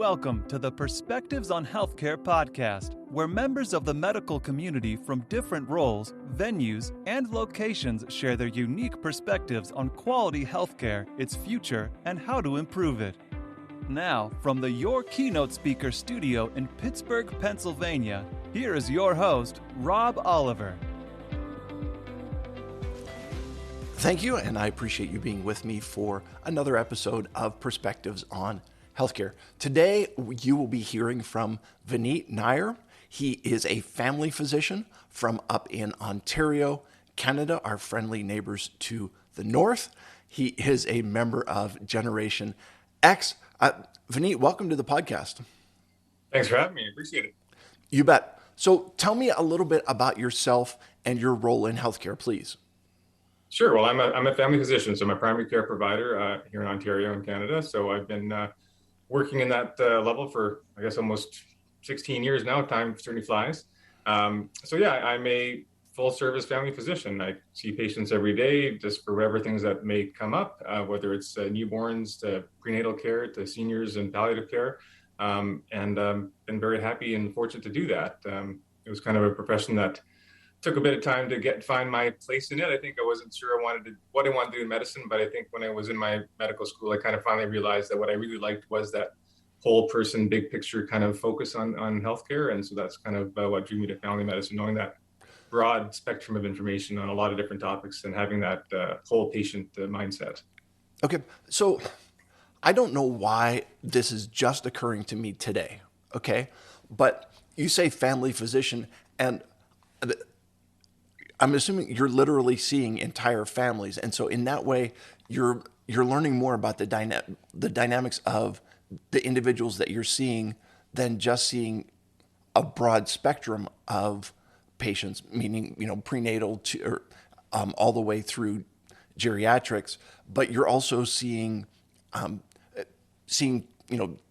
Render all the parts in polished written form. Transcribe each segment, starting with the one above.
Welcome to the Perspectives on Healthcare podcast, where members of the medical community from different roles, venues, and locations share their unique perspectives on quality healthcare, its future, and how to improve it. Now, from the Your Keynote Speaker studio in Pittsburgh, Pennsylvania, here is your host, Rob Oliver. Thank you, and I appreciate you being with me for another episode of Perspectives on Healthcare. Today, you will be hearing from Vineet Nair. He is a family physician from up in Ontario, Canada, our friendly neighbors to the north. He is a member of Generation X. Vineet, welcome to the podcast. Thanks for having me. I appreciate it. You bet. So tell me a little bit about yourself and your role in healthcare, please. Sure. Well, I'm a family physician, so I'm a primary care provider here in Ontario in Canada. So I've been working in that level for, I guess, almost 16 years now. Time certainly flies. I'm a full-service family physician. I see patients every day just for whatever things that may come up, whether it's newborns to prenatal care to seniors and palliative care. And been very happy and fortunate to do that. It was kind of a profession that took a bit of time to find my place in it. I think I wasn't sure what I wanted to do in medicine, but I think when I was in my medical school, I kind of finally realized that what I really liked was that whole person, big picture kind of focus on healthcare. And so that's kind of what drew me to family medicine, knowing that broad spectrum of information on a lot of different topics and having that whole patient mindset. Okay, so I don't know why this is just occurring to me today, okay? But you say family physician, and I'm assuming you're literally seeing entire families, and so in that way, you're learning more about the dynamics of the individuals that you're seeing than just seeing a broad spectrum of patients, meaning prenatal to all the way through geriatrics. But you're also seeing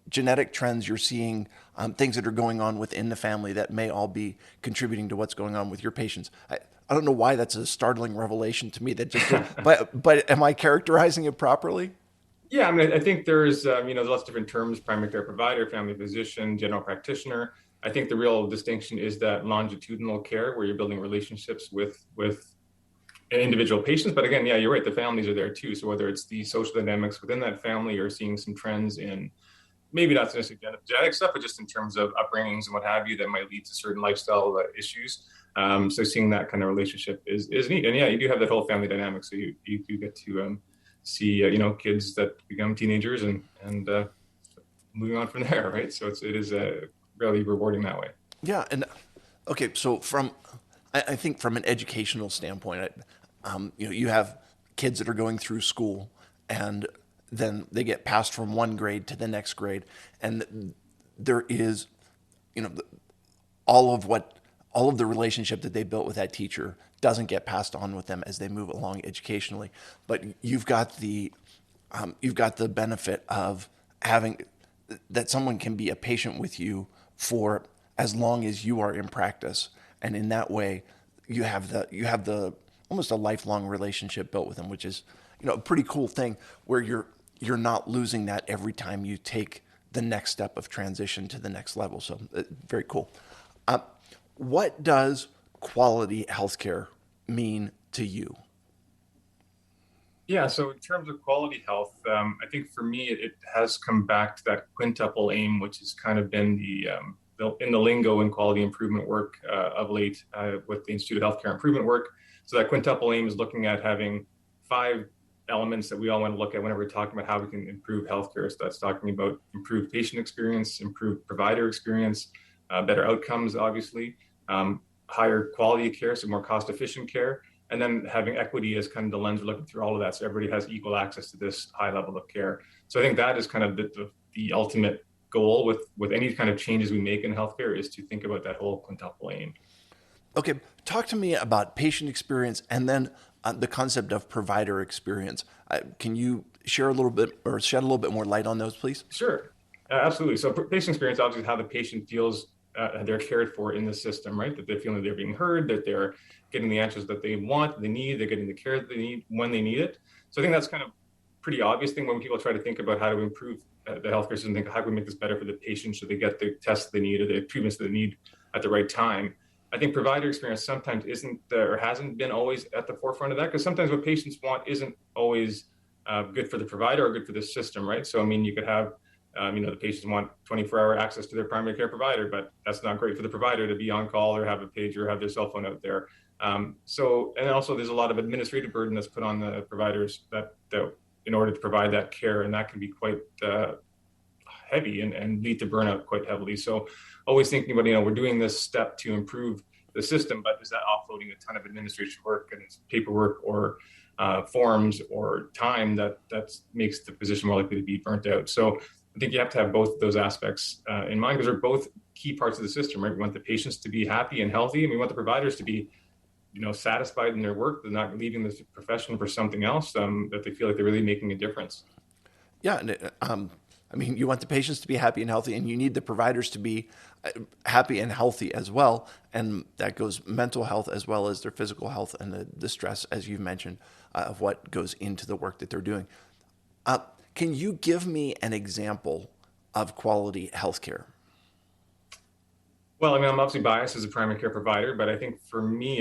genetic trends. You're seeing things that are going on within the family that may all be contributing to what's going on with your patients. I don't know why that's a startling revelation to me. But am I characterizing it properly? Yeah, I mean, I think there's lots of different terms: primary care provider, family physician, general practitioner. I think the real distinction is that longitudinal care, where you're building relationships with individual patients. But again, yeah, you're right. The families are there too. So whether it's the social dynamics within that family, or seeing some trends in maybe not necessarily genetic stuff, but just in terms of upbringings and what have you that might lead to certain lifestyle issues. So seeing that kind of relationship is neat. And yeah, you do have that whole family dynamic. So you do get to see kids that become teenagers and moving on from there, right? So it is really rewarding that way. Yeah, and okay, so I think from an educational standpoint, you have kids that are going through school, and then they get passed from one grade to the next grade, and there is, all of the relationship that they built with that teacher doesn't get passed on with them as they move along educationally. But you've got the benefit of having that someone can be a patient with you for as long as you are in practice, and in that way, you have the almost a lifelong relationship built with them, which is a pretty cool thing where you're not losing that every time you take the next step of transition to the next level. So very cool. What does quality healthcare mean to you? Yeah, so in terms of quality health, I think for me, it has come back to that quintuple aim, which has kind of been in the lingo in quality improvement work of late with the Institute of Healthcare Improvement work. So that quintuple aim is looking at having 5 elements that we all want to look at whenever we're talking about how we can improve healthcare. So that's talking about improved patient experience, improved provider experience, better outcomes, obviously, higher quality of care, so more cost-efficient care, and then having equity as kind of the lens we're looking through all of that, so everybody has equal access to this high level of care. So I think that is kind of the ultimate goal with any kind of changes we make in healthcare, is to think about that whole quintuple aim. Okay, talk to me about patient experience and then the concept of provider experience. Can you share a little bit or shed a little bit more light on those, please? Sure, absolutely. So patient experience, obviously, how the patient feels they're cared for in the system, right? That they feel that they're being heard, that they're getting the answers that they want, they need, they're getting the care that they need when they need it. So I think that's kind of pretty obvious thing when people try to think about how to improve the healthcare system think, how can we make this better for the patient? Should they get the tests they need or the treatments they need at the right time? I think provider experience sometimes isn't or hasn't been always at the forefront of that, because sometimes what patients want isn't always good for the provider or good for the system, right? So, I mean, you could have, the patients want 24-hour access to their primary care provider, but that's not great for the provider to be on call or have a pager or have their cell phone out there. And also there's a lot of administrative burden that's put on the providers that in order to provide that care, and that can be quite heavy and lead to burnout quite heavily. So always thinking about, we're doing this step to improve the system, but is that offloading a ton of administrative work and paperwork or forms or time that makes the physician more likely to be burnt out? So I think you have to have both of those aspects in mind, because they're both key parts of the system, right? We want the patients to be happy and healthy, and we want the providers to be satisfied in their work. They're not leaving the profession for something else, that they feel like they're really making a difference. Yeah. And, you want the patients to be happy and healthy, and you need the providers to be happy and healthy as well. And that goes mental health as well as their physical health and the stress, as you've mentioned, of what goes into the work that they're doing. Can you give me an example of quality healthcare? Well, I'm obviously biased as a primary care provider, but I think for me,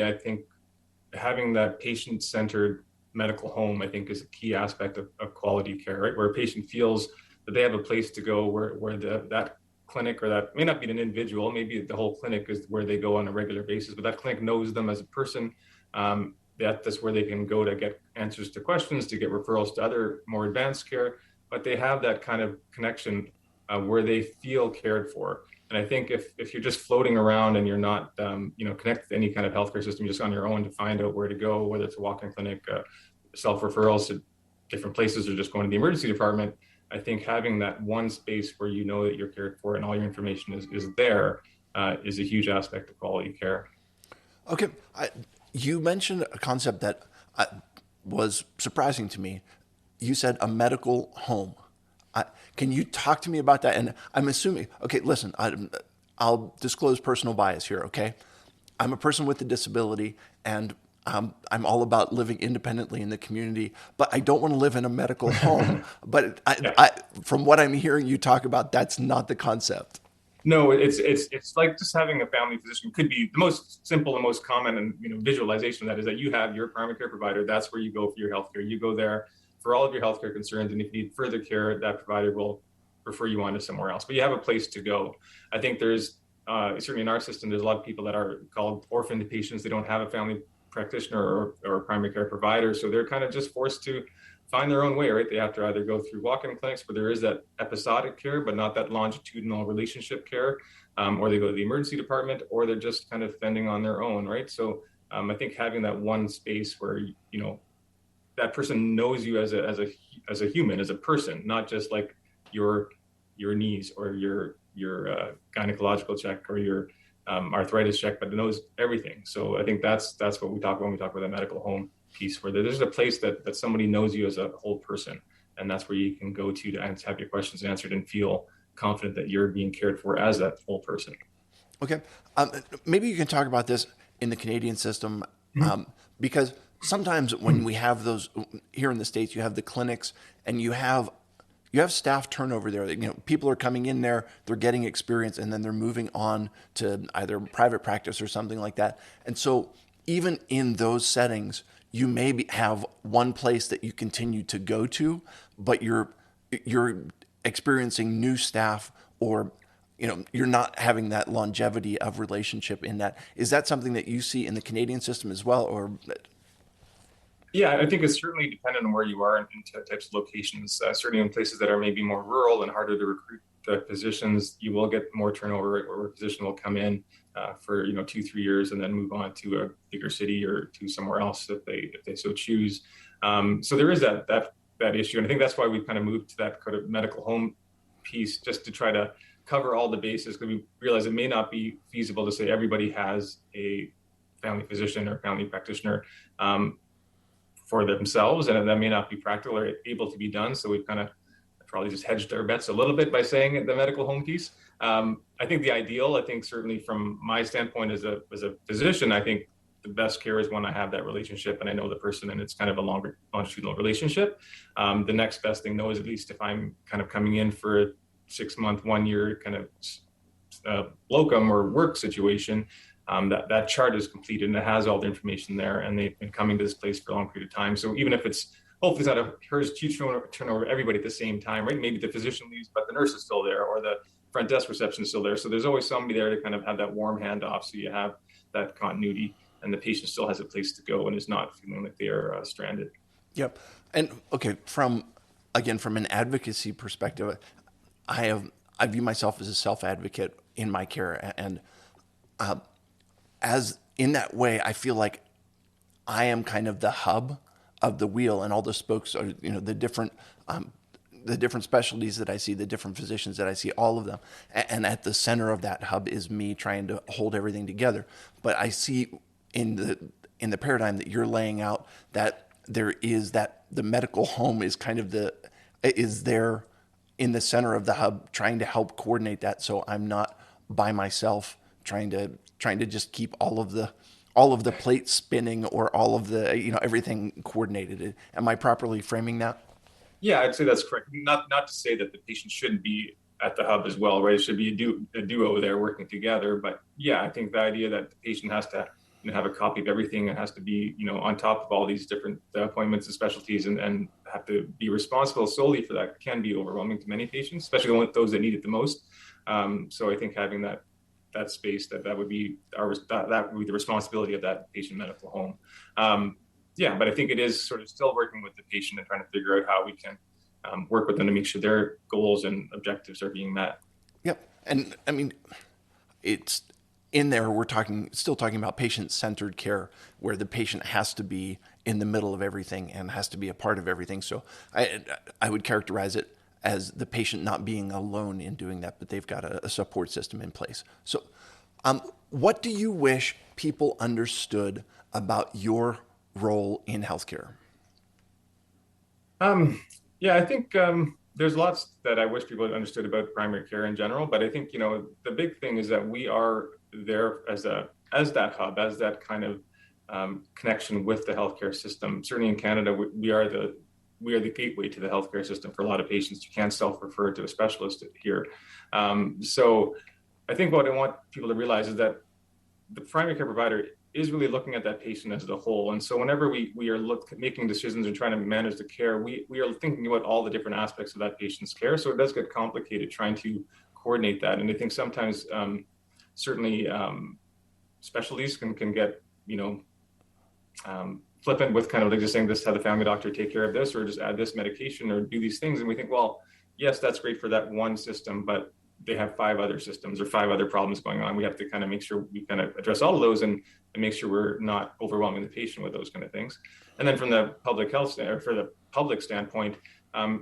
having that patient-centered medical home, I think, is a key aspect of quality care, right? Where a patient feels that they have a place to go where that clinic, or that may not be an individual, maybe the whole clinic is where they go on a regular basis, but that clinic knows them as a person. That's where they can go to get answers to questions, to get referrals to other more advanced care, but they have that kind of connection where they feel cared for. And I think if you're just floating around and you're not, connected to any kind of healthcare system, just on your own to find out where to go, whether it's a walk-in clinic, self-referrals to different places, or just going to the emergency department, I think having that one space where you know that you're cared for and all your information is there is a huge aspect of quality care. Okay. You mentioned a concept that was surprising to me. You said a medical home. Can you talk to me about that? And I'm assuming, okay, listen, I'll disclose personal bias here, okay? I'm a person with a disability, and I'm all about living independently in the community, but I don't want to live in a medical home. But from what I'm hearing you talk about, that's not the concept. No, it's like just having a family physician. Could be the most simple and most common and visualization of that is that you have your primary care provider. That's where you go for your healthcare. You go there for all of your healthcare concerns, and if you need further care, that provider will refer you on to somewhere else. But you have a place to go. I think there's certainly in our system, there's a lot of people that are called orphaned patients. They don't have a family practitioner or a primary care provider, so they're kind of just forced to find their own way, right? They have to either go through walk-in clinics where there is that episodic care, but not that longitudinal relationship care, or they go to the emergency department, or they're just kind of fending on their own, right? So I think having that one space where that person knows you as a human, as a person, not just like your needs or your gynecological check or your arthritis check, but knows everything. So I think that's what we talk about when we talk about the medical home piece, where there's a place that somebody knows you as a whole person, and that's where you can go to have your questions answered and feel confident that you're being cared for as that whole person. Okay, maybe you can talk about this in the Canadian system, because sometimes when we have those here in the States, you have the clinics and you have staff turnover there. People are coming in there, they're getting experience, and then they're moving on to either private practice or something like that. And so even in those settings, you maybe have one place that you continue to go to, but you're experiencing new staff, or you're not having that longevity of relationship in that. Is that something that you see in the Canadian system as well, or? Yeah, I think it's certainly dependent on where you are in types of locations. Certainly in places that are maybe more rural and harder to recruit physicians, you will get more turnover, right, where a physician will come in for 2-3 years and then move on to a bigger city or to somewhere else if they so choose. So there is that issue, and I think that's why we've kind of moved to that kind of medical home piece, just to try to cover all the bases, because we realize it may not be feasible to say everybody has a family physician or family practitioner for themselves, and that may not be practical or able to be done. So we've kind of probably just hedged our bets a little bit by saying the medical home piece. I think the ideal, certainly from my standpoint as a physician, I think the best care is when I have that relationship and I know the person and it's kind of a longer longitudinal relationship. The next best thing though is, at least if I'm kind of coming in for a 6 month, 1 year kind of locum or work situation, that chart is completed and it has all the information there, and they've been coming to this place for a long period of time. So even if it's, hopefully it's not a huge turnover everybody at the same time, right? Maybe the physician leaves, but the nurse is still there, or the front desk reception is still there. So there's always somebody there to kind of have that warm handoff, so you have that continuity and the patient still has a place to go and is not feeling like they are stranded. Yep. And okay, from an advocacy perspective, I view myself as a self-advocate in my care, and as in that way, I feel like I am kind of the hub of the wheel, and all the spokes are, the different specialties that I see, the different physicians that I see, all of them. And at the center of that hub is me trying to hold everything together. But I see in the paradigm that you're laying out that there is that the medical home is kind of is there in the center of the hub, trying to help coordinate that, so I'm not by myself trying to just keep all of the plates spinning, or all of the everything coordinated. Am I properly framing that? Yeah, I'd say that's correct. Not to say that the patient shouldn't be at the hub as well, right? It should be a duo there working together. But yeah, I think the idea that the patient has to have a copy of everything and has to be on top of all these different appointments and specialties, and have to be responsible solely for that can be overwhelming to many patients, especially those that need it the most. So I think having that space, that would be the responsibility of that patient medical home. Yeah, but I think it is sort of still working with the patient and trying to figure out how we can work with them to make sure their goals and objectives are being met. Yep. And I mean, it's in there, we're still talking about patient-centered care, where the patient has to be in the middle of everything and has to be a part of everything. So I would characterize it as the patient not being alone in doing that, but they've got a support system in place. So what do you wish people understood about your role in healthcare? Yeah, I think there's lots that I wish people had understood about primary care in general, but I think the big thing is that we are there as that hub, as that kind of connection with the healthcare system. Certainly in Canada, we are the gateway to the healthcare system for a lot of patients. You can't self-refer to a specialist here. So I think what I want people to realize is that the primary care provider is really looking at that patient as a whole. And so whenever we are making decisions and trying to manage the care, we are thinking about all the different aspects of that patient's care. So it does get complicated trying to coordinate that. And I think sometimes certainly specialties can get, flippant with kind of like just saying, this, have the family doctor take care of this, or just add this medication, or do these things. And we think, well, yes, that's great for that one system, but they have 5 other systems or 5 other problems going on. We have to kind of make sure we kind of address all of those and make sure we're not overwhelming the patient with those kind of things. And then from the public health for the public standpoint, I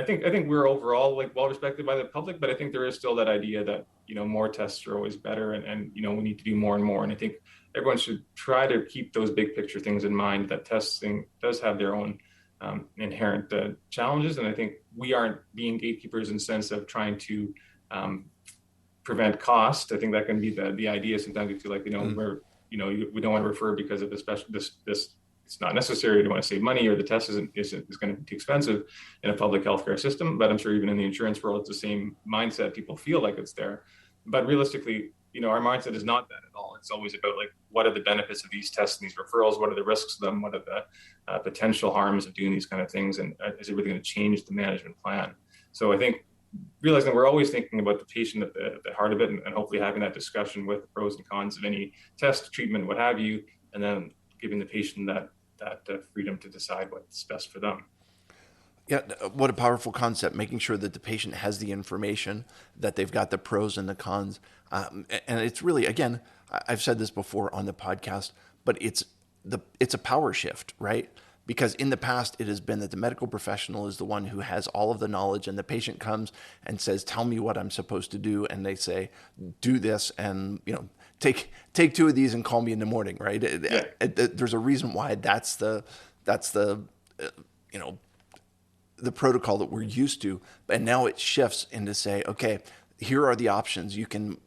think we're overall well respected by the public, but I think there is still that idea that more tests are always better, and we need to do more and more. And I think everyone should try to keep those big picture things in mind, that testing does have their own inherent challenges. And I think we aren't being gatekeepers in the sense of trying to prevent cost. I think that can be the idea. Sometimes we feel like we don't want to refer because of this it's not necessary. We don't want to save money, or the test is going to be too expensive in a public healthcare system. But I'm sure even in the insurance world, it's the same mindset. People feel like it's there, but realistically, our mindset is not that at all. It's always about what are the benefits of these tests and these referrals? What are the risks of them? What are the potential harms of doing these kind of things? And is it really going to change the management plan? So I think realizing we're always thinking about the patient at the heart of it, and hopefully having that discussion with the pros and cons of any test, treatment, what have you, and then giving the patient that freedom to decide what's best for them. Yeah, what a powerful concept, making sure that the patient has the information, that they've got the pros and the cons. And it's really, again, I've said this before on the podcast, but it's a power shift, right? Because in the past, it has been that the medical professional is the one who has all of the knowledge, and the patient comes and says, tell me what I'm supposed to do. And they say, do this, and, take 2 of these and call me in the morning, right? Yeah. There's a reason why that's the protocol that we're used to. And now it shifts into say, okay, here are the options. You can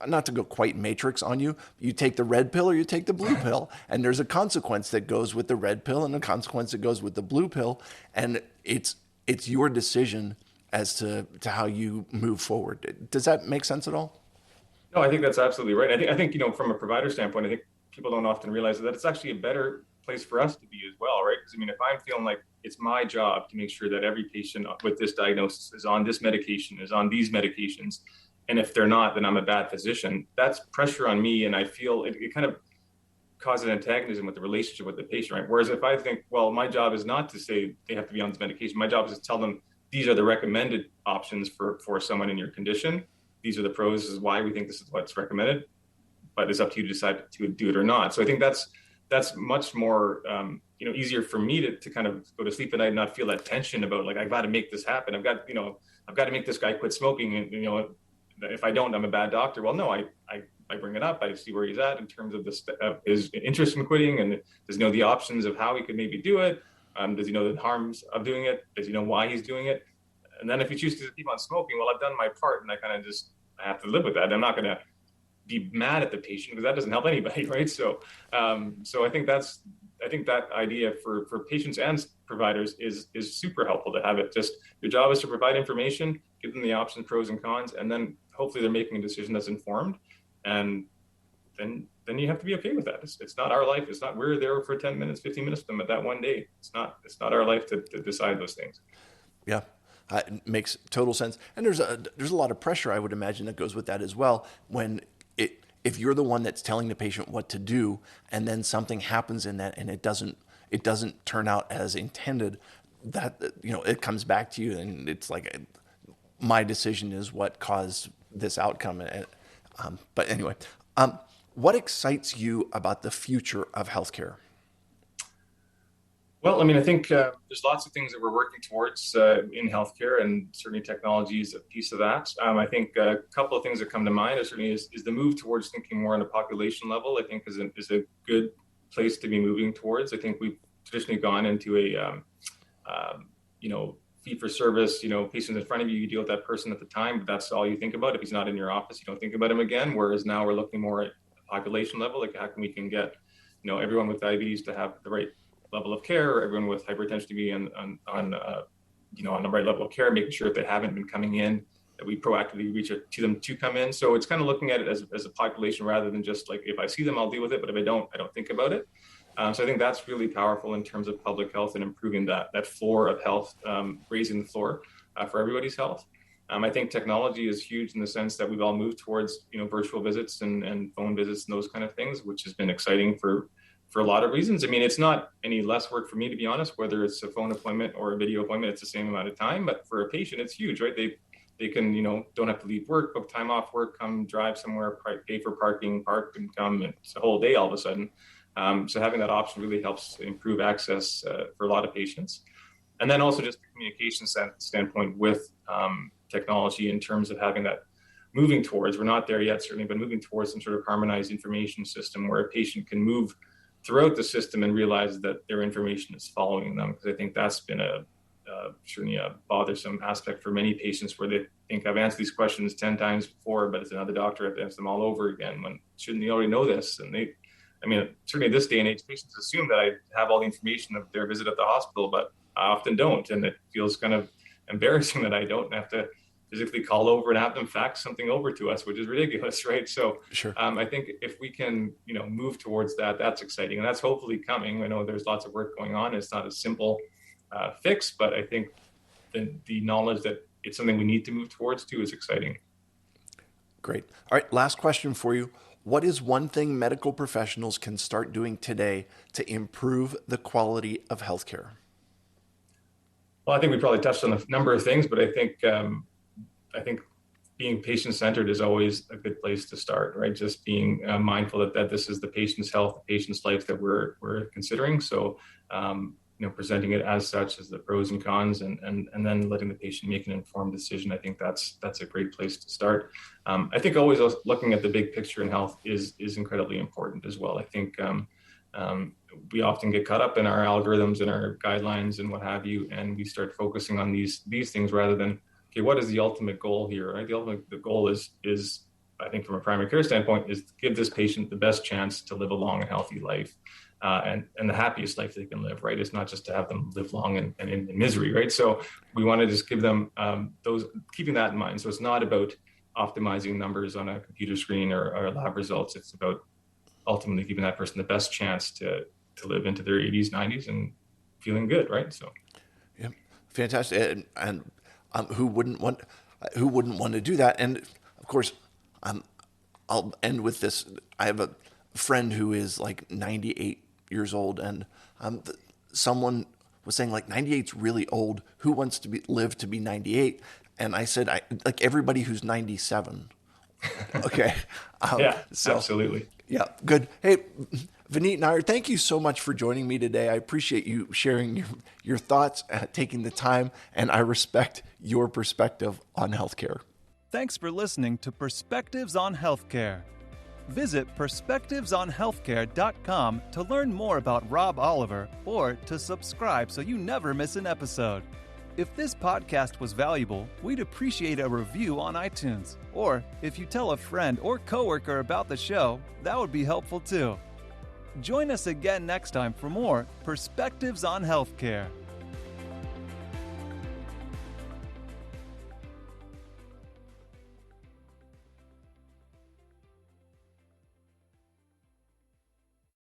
not to go quite matrix on you, you take the red pill or you take the blue pill, and there's a consequence that goes with the red pill and a consequence that goes with the blue pill, and it's your decision as to how you move forward. Does that make sense at all? No, I think that's absolutely right. I think from a provider standpoint, I think people don't often realize that it's actually a better place for us to be as well, right? Because if I'm feeling like it's my job to make sure that every patient with this diagnosis is on this medication, is on these medications, and if they're not, then I'm a bad physician. That's pressure on me, and I feel it kind of causes antagonism with the relationship with the patient, right? Whereas if I think, well, my job is not to say they have to be on this medication. My job is to tell them these are the recommended options for someone in your condition. These are the pros. This is why we think this is what's recommended, but it's up to you to decide to do it or not. So I think that's much more easier for me to kind of go to sleep at night and not feel that tension about like, I've got to make this happen. I've got to make this guy quit smoking, and if I don't, I'm a bad doctor. Well, no, I bring it up. I see where he's at in terms of his interest in quitting, and does he know the options of how he could maybe do it? Does he know the harms of doing it? Does he know why he's doing it? And then if he chooses to keep on smoking, well, I've done my part, and I have to live with that. I'm not going to be mad at the patient because that doesn't help anybody, right? So I think that idea for patients and providers is super helpful to have it. Just your job is to provide information, give them the options, pros and cons, and then hopefully they're making a decision that's informed. And then you have to be okay with that. It's not our life. It's not, we're there for 10 minutes, 15 minutes with them at that one day. It's not our life to decide those things. Yeah. It makes total sense. And there's a lot of pressure, I would imagine, that goes with that as well. If you're the one that's telling the patient what to do, and then something happens in that, and it doesn't turn out as intended, that it comes back to you, and it's like my decision is what caused this outcome. But anyway, what excites you about the future of healthcare? Well, I think there's lots of things that we're working towards in healthcare, and certainly technology is a piece of that. I think a couple of things that come to mind is the move towards thinking more on a population level. I think is a good place to be moving towards. I think we've traditionally gone into a fee for service. Patients in front of you, you deal with that person at the time, but that's all you think about. If he's not in your office, you don't think about him again. Whereas now we're looking more at population level, like how can we get everyone with diabetes to have the right level of care, or everyone with hypertension to be on the right level of care, making sure if they haven't been coming in, that we proactively reach out to them to come in. So it's kind of looking at it as a population rather than just like, if I see them, I'll deal with it, but if I don't think about it. So I think that's really powerful in terms of public health and improving that floor of health, raising the floor for everybody's health. I think technology is huge in the sense that we've all moved towards virtual visits and phone visits and those kind of things, which has been exciting for a lot of reasons. It's not any less work for me, to be honest, whether it's a phone appointment or a video appointment, it's the same amount of time. But for a patient, it's huge, right? They can, don't have to leave work, book time off work, come drive somewhere, pay for parking, park and come. And it's a whole day all of a sudden. So having that option really helps improve access for a lot of patients. And then also just the communication standpoint with technology in terms of having that moving towards, we're not there yet certainly, but moving towards some sort of harmonized information system where a patient can move throughout the system and realize that their information is following them. Because I think that's been certainly a bothersome aspect for many patients, where they think I've answered these questions 10 times before, but it's another doctor, I have to answer them all over again. When shouldn't they already know this? And certainly this day and age, patients assume that I have all the information of their visit at the hospital, but I often don't. And it feels kind of embarrassing that I don't have to physically call over and have them fax something over to us, which is ridiculous, right? So Sure. I think if we can, move towards that, that's exciting. And that's hopefully coming. I know there's lots of work going on. It's not a simple fix, but I think the knowledge that it's something we need to move towards too is exciting. Great. All right, last question for you. What is one thing medical professionals can start doing today to improve the quality of healthcare? Well, I think we probably touched on a number of things, but I think being patient-centered is always a good place to start, right? Just being mindful that this is the patient's health, the patient's life that we're considering. So, presenting it as such, as the pros and cons, and then letting the patient make an informed decision. I think that's a great place to start. I think always looking at the big picture in health is incredibly important as well. I think we often get caught up in our algorithms and our guidelines and what have you, and we start focusing on these things rather than, okay, what is the ultimate goal here, right? The goal is I think from a primary care standpoint, is to give this patient the best chance to live a long and healthy life, and the happiest life they can live, right? It's not just to have them live long and in misery, right? So we want to just give them keeping that in mind. So it's not about optimizing numbers on a computer screen or lab results. It's about ultimately giving that person the best chance to live into their 80s, 90s and feeling good, right? So, yeah, fantastic. And who wouldn't want to do that? And of course, I'll end with this. I have a friend who is like 98 years old, and someone was saying like 98 is really old. Who wants to live to be 98? And I said, like everybody who's 97. Okay. Yeah, so, absolutely. Yeah, good. Hey, Vineet Nair, thank you so much for joining me today. I appreciate you sharing your thoughts, taking the time, and I respect your perspective on healthcare. Thanks for listening to Perspectives on Healthcare. Visit perspectivesonhealthcare.com to learn more about Rob Oliver or to subscribe so you never miss an episode. If this podcast was valuable, we'd appreciate a review on iTunes. Or if you tell a friend or coworker about the show, that would be helpful too. Join us again next time for more Perspectives on Healthcare.